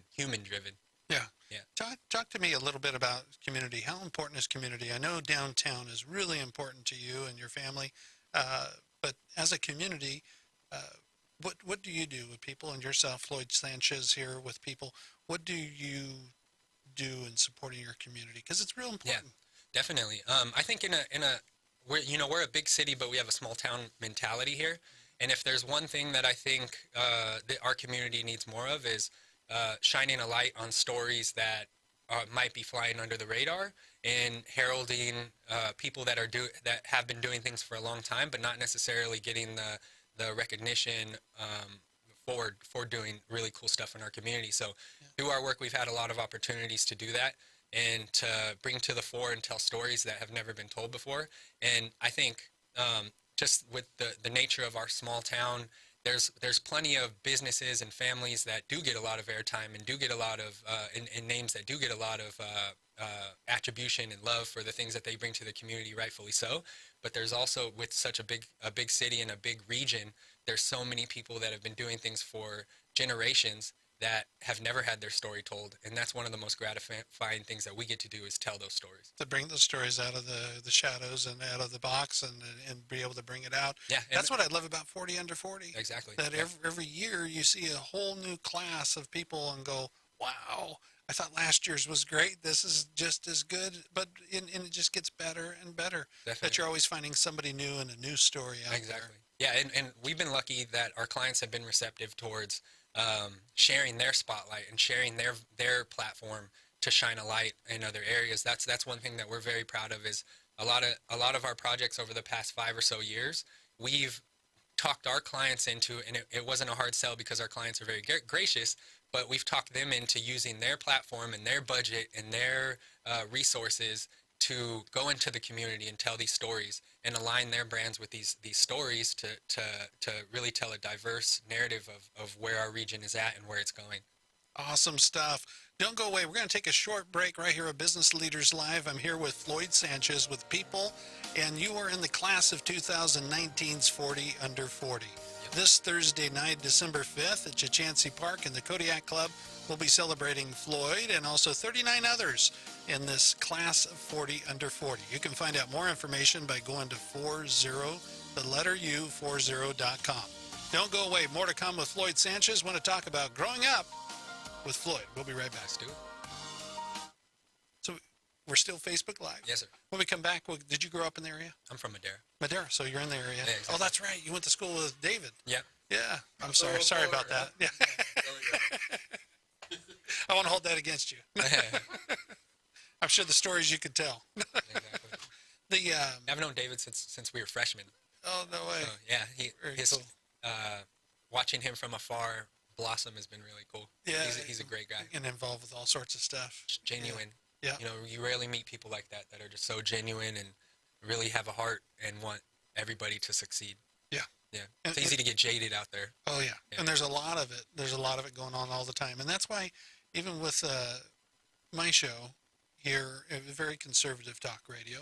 human driven. Yeah. Yeah. Talk to me a little bit about community. How important is community? I know downtown is really important to you and your family, but as a community, what do you do with people and yourself, Floyd Sanchez here with people? What do you do in supporting your community? Because it's real important. Yeah, definitely. I think we're a big city, but we have a small town mentality here. And if there's one thing that I think that our community needs more of is shining a light on stories that might be flying under the radar and heralding people that have been doing things for a long time, but not necessarily getting the recognition for doing really cool stuff in our community. So through our work, we've had a lot of opportunities to do that and to bring to the fore and tell stories that have never been told before. And I think just with the nature of our small town, there's plenty of businesses and families that do get a lot of airtime and do get a lot of and names that do get a lot of attribution and love for the things that they bring to the community, rightfully so. But there's also, with such a big city and a big region, there's so many people that have been doing things for generations that have never had their story told, and that's one of the most gratifying things that we get to do is tell those stories. To bring those stories out of the shadows and out of the box and be able to bring it out. Yeah, That's what I love about 40 Under 40. Exactly. That every year you see a whole new class of people and go, wow, I thought last year's was great. This is just as good, but and it just gets better and better. Definitely. That you're always finding somebody new and a new story out Exactly. Yeah, and we've been lucky that our clients have been receptive towards sharing their spotlight and sharing their platform to shine a light in other areas. That's one thing that we're very proud of is a lot of our projects over the past 5 or so years, we've talked our clients into, and it wasn't a hard sell because our clients are very gracious, but we've talked them into using their platform and their budget and their resources to go into the community and tell these stories and align their brands with these stories to really tell a diverse narrative of where our region is at and where it's going. Awesome stuff. Don't go away. We're going to take a short break right here at Business Leaders Live. I'm here with Floyd Sanchez with People, and you are in the class of 2019's 40 Under 40. This Thursday night, December 5th at Chachansey Park in the Kodiak Club, we'll be celebrating Floyd and also 39 others in this class of 40 Under 40. You can find out more information by going to 40.com. Don't go away. More to come with Floyd Sanchez. Want to talk about growing up with Floyd. We'll be right back. Let's do it. So we're still Facebook Live. Yes, sir. When we come back, did you grow up in the area? I'm from Madera. Madera, so you're in the area. Yeah, exactly. Oh, that's right. You went to school with David. Yeah. Yeah. I'm sorry. Sorry about that. Yeah. I want to hold that against you. I'm sure the stories you could tell. Exactly. I've known David since we were freshmen. Oh, no way. So, yeah, his cool. watching him from afar blossom has been really cool. Yeah. He's a great guy. And involved with all sorts of stuff. Just genuine. Yeah. You know, you rarely meet people like that are just so genuine and really have a heart and want everybody to succeed. Yeah. Yeah. It's easy to get jaded out there. Oh, yeah. And there's a lot of it. There's a lot of it going on all the time. And that's why even with my show here, a very conservative talk radio,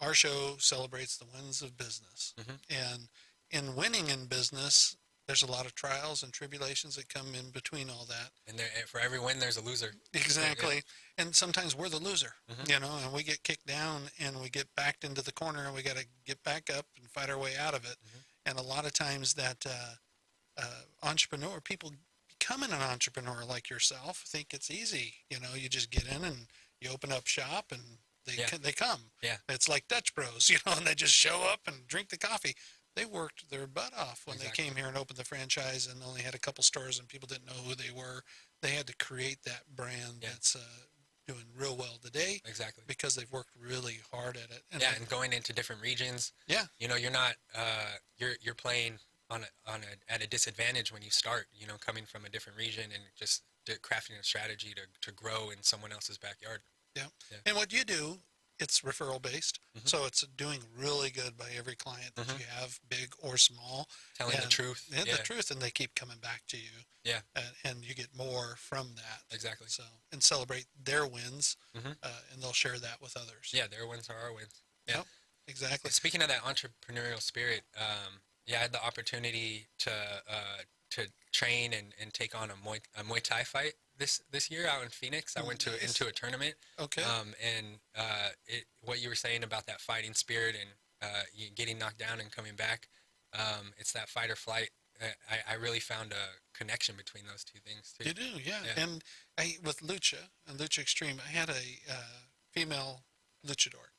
our show celebrates the wins of business. And in winning in business, there's a lot of trials and tribulations that come in between all that. And for every win, there's a loser. Exactly. Yeah. And sometimes we're the loser, you know, and we get kicked down and we get backed into the corner and we got to get back up and fight our way out of it. And a lot of times that entrepreneur, people becoming an entrepreneur like yourself, think it's easy. You know, you just get in and you open up shop and they come. Yeah. It's like Dutch Bros, you know, and they just show up and drink the coffee. They worked their butt off when they came here and opened the franchise and only had a couple stores and people didn't know who they were. They had to create that brand that's doing real well today. Exactly. Because they've worked really hard at it. And and going into different regions. Yeah. You know, you're not you're playing at a disadvantage when you start, you know, coming from a different region and just crafting a strategy to grow in someone else's backyard. Yeah. And what you do it's referral based. So it's doing really good by every client that you have, big or small. Telling the And- truth. And Yeah. the truth, and they keep coming back to you. Yeah. And you get more from that. Exactly. So, and celebrate their wins, Mhm. and they'll share that with others. Yeah, their wins are our wins. Yeah. Yep, exactly. Speaking of that entrepreneurial spirit, yeah, I had the opportunity to train and take on a Muay Thai fight this year out in Phoenix. I went Nice. into a tournament. Okay. What you were saying about that fighting spirit and you getting knocked down and coming back, it's that fight or flight. I really found a connection between those two things too. You do, yeah. Yeah. And with Lucha and Lucha Extreme, I had a female luchador,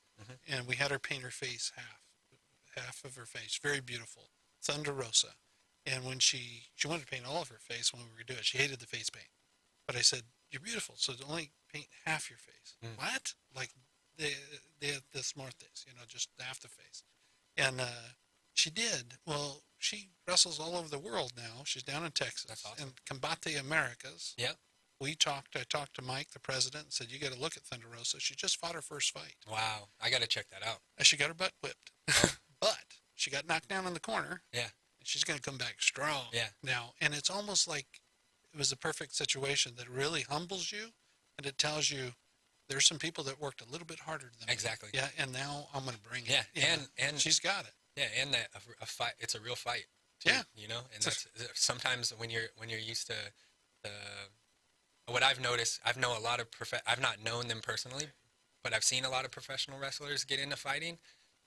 and we had her paint her face half of her face, very beautiful, Thunder Rosa. And when she wanted to paint all of her face when we were doing it, she hated the face paint. But I said, "You're beautiful, so only paint half your face." What? Like de Muertes, just half the face. And she did. Well, she wrestles all over the world now. She's down in Texas. That's awesome. And Combate Americas. Yep. I talked to Mike, the president, and said, "You got to look at Thunder Rosa. She just fought her first fight. Wow. I got to check that out. And she got her butt whipped. But she got knocked down in the corner. Yeah. And she's going to come back strong. Yeah. Now, and it's almost like it was a perfect situation that really humbles you, and it tells you there's some people that worked a little bit harder than me. Exactly. Yeah, and now I'm going to bring Yeah, it. and she's got it. Yeah, and that a fight. It's a real fight. Too, Yeah. And that's sometimes when you're used to what I've noticed. I've known a lot of I've not known them personally, but I've seen a lot of professional wrestlers get into fighting,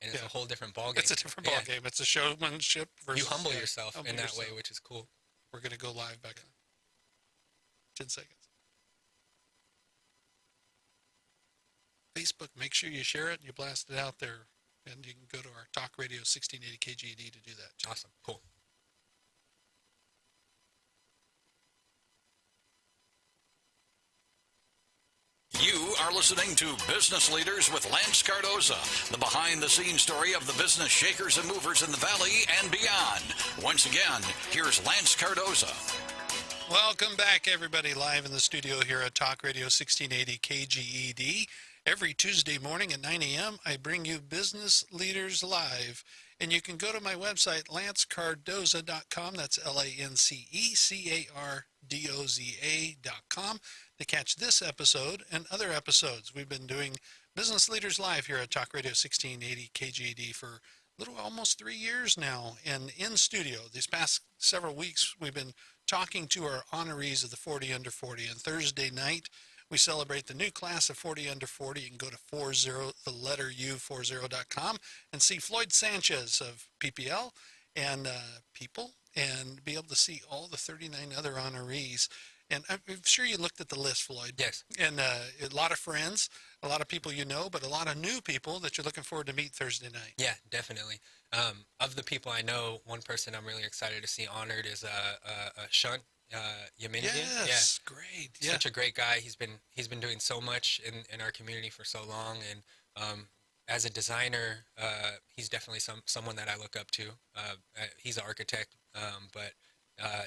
and it's a whole different ballgame. It's a different ballgame. It's a showmanship versus. You humble yourself in that way, which is cool. We're going to go live back in 10 seconds. Facebook, make sure you share it, you blast it out there, and you can go to our Talk Radio 1680 KGED to do that. Awesome. Cool. You are listening to Business Leaders with Lance Cardoza, the behind-the-scenes story of the business shakers and movers in the Valley and beyond. Once again, here's Lance Cardoza. Welcome back, everybody, live in the studio here at Talk Radio 1680 KGED. Every Tuesday morning at 9 a.m., I bring you Business Leaders Live. And you can go to my website, lancecardoza.com. That's LanceCardoza.com to catch this episode and other episodes. We've been doing Business Leaders Live here at Talk Radio 1680 KGED for almost 3 years now. And in studio, these past several weeks, we've been talking to our honorees of the 40 Under 40. And Thursday night, we celebrate the new class of 40 Under 40. You can go to 40.com and see Floyd Sanchez of PPL and People, and be able to see all the 39 other honorees. And I'm sure you looked at the list, Floyd. Yes. And a lot of friends, a lot of people you know, but a lot of new people that you're looking forward to meet Thursday night. Yeah, definitely. Of the people I know, one person I'm really excited to see honored is Shunt Yaminian. Yes, great. Yeah. Such a great guy. He's been doing so much in our community for so long, and as a designer, he's definitely someone that I look up to. He's an architect, but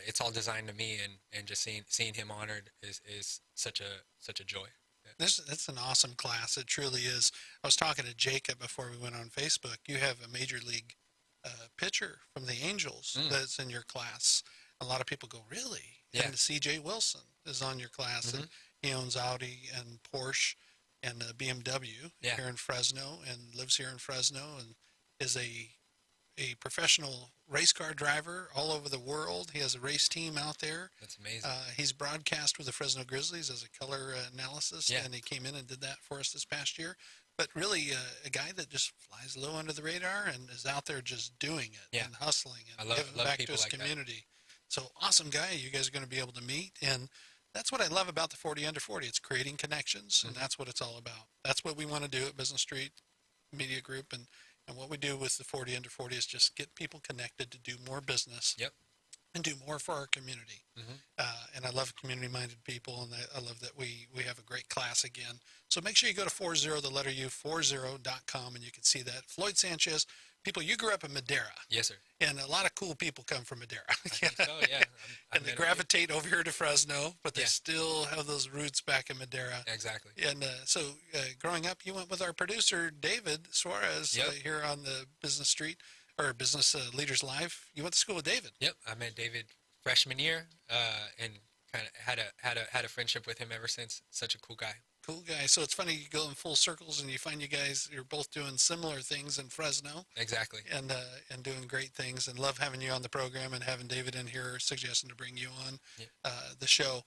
it's all designed to me, and just seeing him honored is such a joy. Yeah. That's an awesome class. It truly is. I was talking to Jacob before we went on Facebook. You have a major league pitcher from the Angels that's in your class. A lot of people go, really? Yeah. And C.J. Wilson is on your class, and he owns Audi and Porsche and BMW here in Fresno, and lives here in Fresno, and is a professional race car driver all over the world. He has a race team out there. That's amazing. He's broadcast with the Fresno Grizzlies as a color analysis, and he came in and did that for us this past year. But really, a guy that just flies low under the radar and is out there just doing it and hustling and giving back to his community. So awesome guy. You guys are going to be able to meet, and that's what I love about the 40 Under 40. It's creating connections, and that's what it's all about. That's what we want to do at Business Street Media Group, and what we do with the 40 Under 40 is just get people connected to do more business and do more for our community. And I love community-minded people, and I love that we have a great class again. So make sure you go to 40.com, and you can see that. Floyd Sanchez, people, you grew up in Madera, Yes, sir. and a lot of cool people come from Madera. I think so, yeah. And they gravitate over here to Fresno, but they Yeah. still have those roots back in Madera. Exactly. And so growing up, you went with our producer, David Suarez, Yep. here on the Business Street, or Business Leaders Live. You went to school with David. Yep, I met David freshman year, and kind of had a friendship with him ever since. Such a cool guy. Cool guy. So it's funny, you go in full circles and you find you guys, you're both doing similar things in Fresno Exactly. and doing great things, and love having you on the program and having David in here suggesting to bring you on the show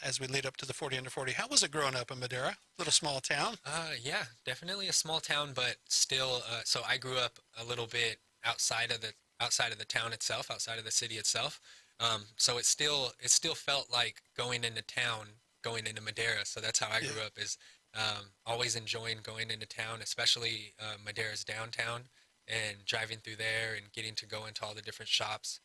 as we lead up to the 40 under 40. How was it growing up in Madera? Little small town? Yeah, definitely a small town, but still. So I grew up a little bit outside of the town itself, outside of the city itself. So it still felt like going into town, going into Madera. So that's how I grew up, is always enjoying going into town, especially Madera's downtown, and driving through there and getting to go into all the different shops.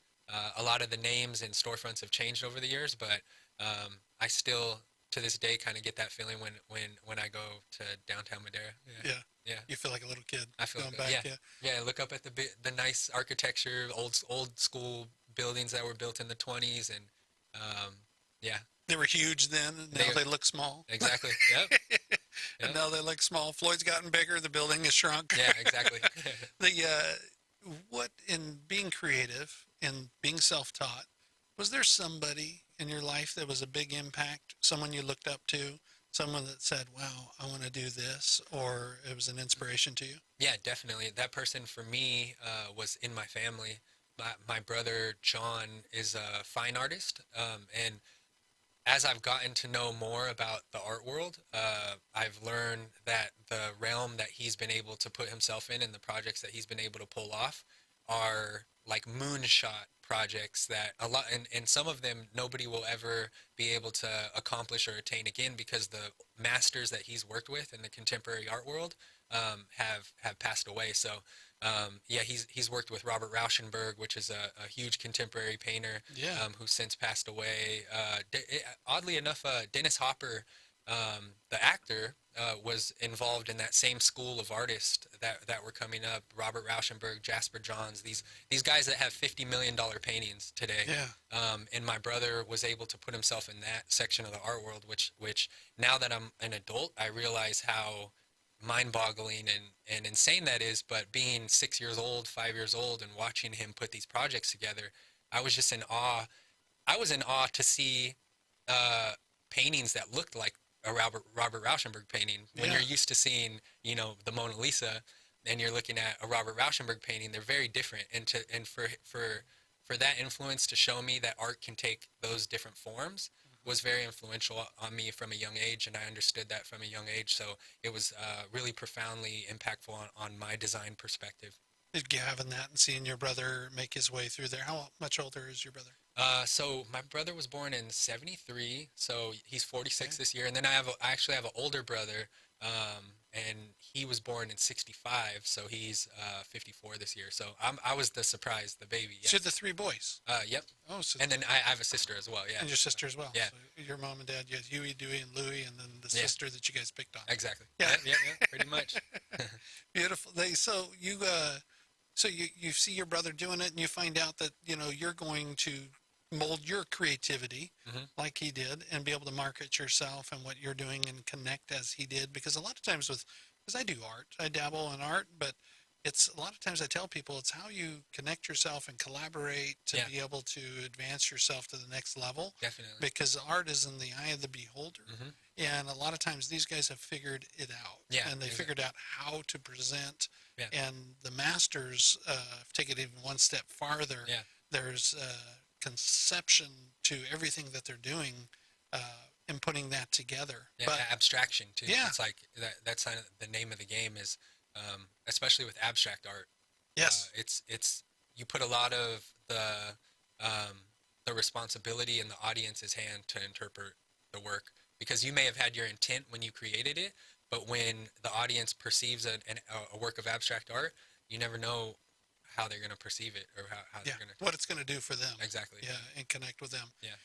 A lot of the names and storefronts have changed over the years, but I still, to this day, kind of get that feeling when I go to downtown Madera. Yeah. You feel like a little kid. I feel going good. back. Yeah. Look up at the nice architecture, old school buildings that were built in the 20s, and yeah. They were huge then, and now they look small. Exactly. Yep. And now they look small. Floyd's gotten bigger. The building has shrunk. Yeah. Exactly. What in being creative and being self-taught, was there somebody in your life that was a big impact? Someone you looked up to? Someone that said, "Wow, I want to do this," or it was an inspiration to you? Yeah, definitely. That person for me was in my family. My brother John is a fine artist, and as I've gotten to know more about the art world, I've learned that the realm that he's been able to put himself in and the projects that he's been able to pull off are like moonshot projects that a lot, and some of them nobody will ever be able to accomplish or attain again, because the masters that he's worked with in the contemporary art world have passed away. So yeah, he's worked with Robert Rauschenberg, which is a huge contemporary painter, who's since passed away. Oddly enough, Dennis Hopper, the actor, was involved in that same school of artists that were coming up. Robert Rauschenberg, Jasper Johns, these guys that have $50 million paintings today. Yeah. And my brother was able to put himself in that section of the art world, which now that I'm an adult, I realize how mind-boggling and insane that is. But being 6 years old, 5 years old, and watching him put these projects together, I was just in awe. I was in awe to see paintings that looked like a Robert Rauschenberg painting. When you're used to seeing, the Mona Lisa, and you're looking at a Robert Rauschenberg painting, they're very different. And for that influence to show me that art can take those different forms was very influential on me from a young age, and I understood that from a young age. So it was really profoundly impactful on my design perspective. Having that and seeing your brother make his way through there. How much older is your brother? So my brother was born in '73, so he's 46 this year. And then I actually have an older brother, and he was born in '65, so he's 54 this year. So I was the surprise, the baby. Yeah. So you're the three boys. Yep. Oh, so And then I have a sister as well. Yeah. and your sister as well. Yeah. So your mom and dad, you had Huey, Dewey, and Louie, and then the sister that you guys picked on. Exactly. Yeah. Yeah. Pretty much. Beautiful. So you see your brother doing it, and you find out that you're going to mold your creativity like he did, and be able to market yourself and what you're doing and connect as he did. Because a lot of times because I do art, I dabble in art, but it's a lot of times I tell people it's how you connect yourself and collaborate to be able to advance yourself to the next level. Definitely. Because art is in the eye of the beholder. And a lot of times these guys have figured it out. Yeah, And they figured out how to present. Yeah. And the masters take it even one step farther. Yeah. There's conception to everything that they're doing and putting that together. Yeah, But abstraction too. Yeah. It's like that's kind of the name of the game is, especially with abstract art. yes, It's you put a lot of the responsibility in the audience's hand to interpret the work, because you may have had your intent when you created it, but when the audience perceives a work of abstract art, you never know how they're going to perceive it, or how they're going to. what it's going to do for them. Exactly. Yeah, and connect with them. Yeah.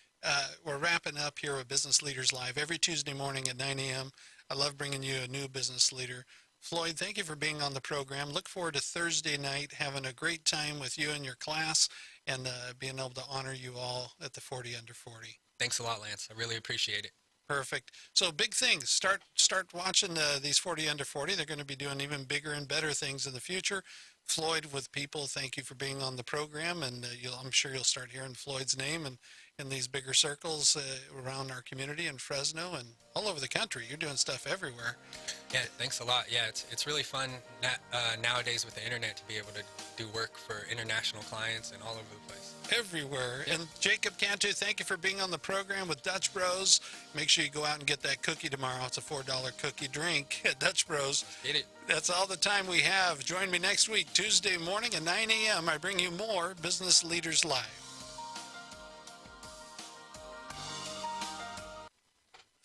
We're wrapping up here with Business Leaders Live every Tuesday morning at 9 a.m. I love bringing you a new business leader. Floyd, thank you for being on the program. Look forward to Thursday night, having a great time with you and your class, and being able to honor you all at the 40 Under 40. Thanks a lot, Lance. I really appreciate it. Perfect. So big things. Start watching these 40 Under 40. They're going to be doing even bigger and better things in the future. Floyd with People, thank you for being on the program, and I'm sure you'll start hearing Floyd's name and in these bigger circles around our community in Fresno and all over the country. You're doing stuff everywhere. Yeah, thanks a lot. Yeah, it's really fun nowadays with the internet to be able to do work for international clients and all over the place. Everywhere. Yep. And Jacob Cantu, thank you for being on the program with Dutch Bros. Make sure you go out and get that cookie tomorrow. It's a $4 cookie drink at Dutch Bros. Get it. That's all the time we have. Join me next week, Tuesday morning at 9 a.m. I bring you more Business Leaders Live.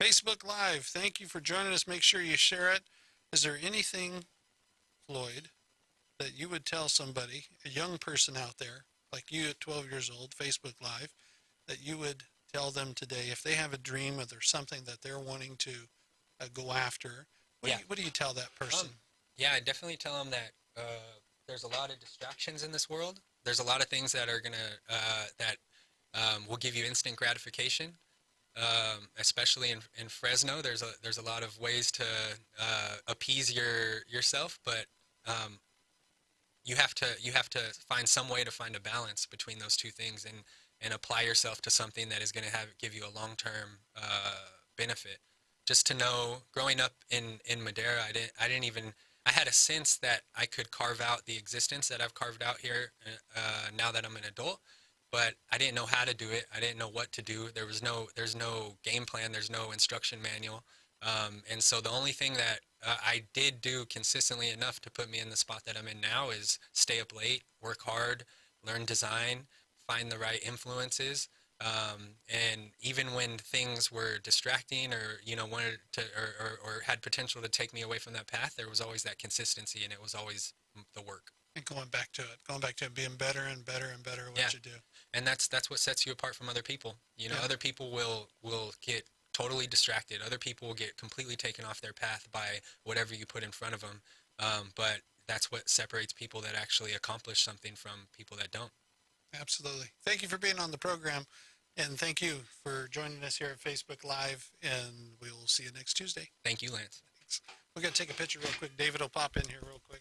Facebook Live, thank you for joining us. Make sure you share it. Is there anything, Floyd, that you would tell somebody, a young person out there, like you at 12 years old, Facebook Live, that you would tell them today if they have a dream or there's something that they're wanting to go after? What do you tell that person? Yeah, I definitely tell them that there's a lot of distractions in this world. There's a lot of things that are gonna will give you instant gratification. Especially in Fresno, there's a lot of ways to appease yourself, but you have to find some way to find a balance between those two things and apply yourself to something that is going to give you a long-term benefit. Just to know, growing up in Madera, I had a sense that I could carve out the existence that I've carved out here now that I'm an adult. But I didn't know how to do it. I didn't know what to do. There's no game plan. There's no instruction manual. And so the only thing that I did do consistently enough to put me in the spot that I'm in now is stay up late, work hard, learn design, find the right influences. And even when things were distracting or, wanted to, or had potential to take me away from that path, there was always that consistency, and it was always the work. And going back to it, being better and better and better at what you do. And that's what sets you apart from other people. Other people will get totally distracted. Other people will get completely taken off their path by whatever you put in front of them. But that's what separates people that actually accomplish something from people that don't. Absolutely. Thank you for being on the program, and thank you for joining us here at Facebook Live, and we will see you next Tuesday. Thanks. Thank you, Lance. Thanks. We're going to take a picture real quick. David will pop in here real quick.